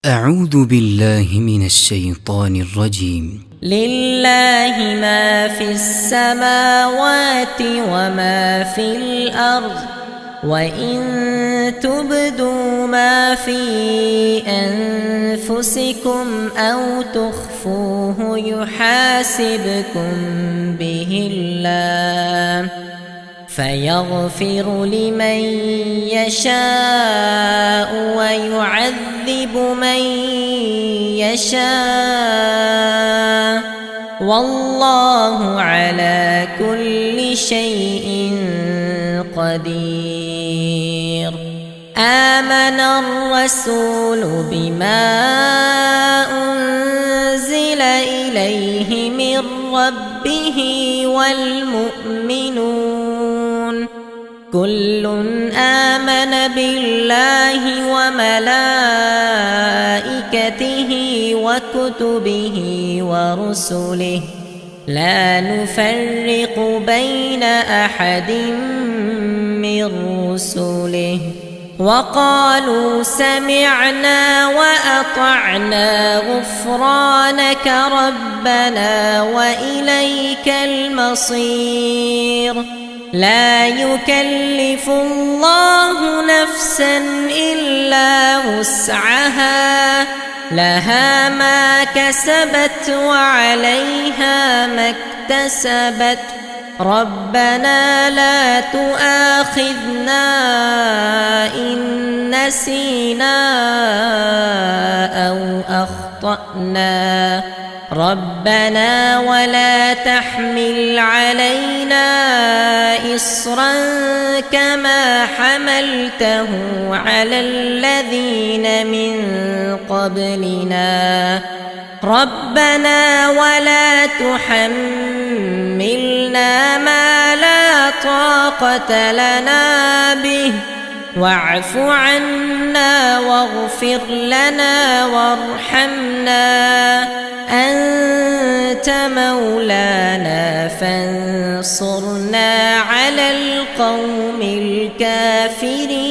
أعوذ بالله من الشيطان الرجيم. لله ما في السماوات وما في الأرض، وإن تبدوا ما في أنفسكم أو تخفوه يحاسبكم به الله فيغفر لمن يشاء ويعذب من يشاء، والله على كل شيء قدير. آمن الرسول بما أنزل إليه من ربه والمؤمنون كل آمن بالله وملائكته وكتبه ورسله لا نفرق بين أحد من رسله، وقالوا سمعنا وأطعنا غفرانك ربنا وإليك المصير. لا يكلف الله نفسا إلا وسعها، لها ما كسبت وعليها ما اكتسبت. ربنا لا تؤاخذنا إن نسينا أو أخطأنا، ربنا ولا تحمل علينا إصرا كما حملته على الذين من قبلنا، ربنا ولا تحملنا ما لا طاقة لنا به، واعف عنا واغفر لنا وارحمنا، أنت مولانا فانصرنا على القوم الكافرين.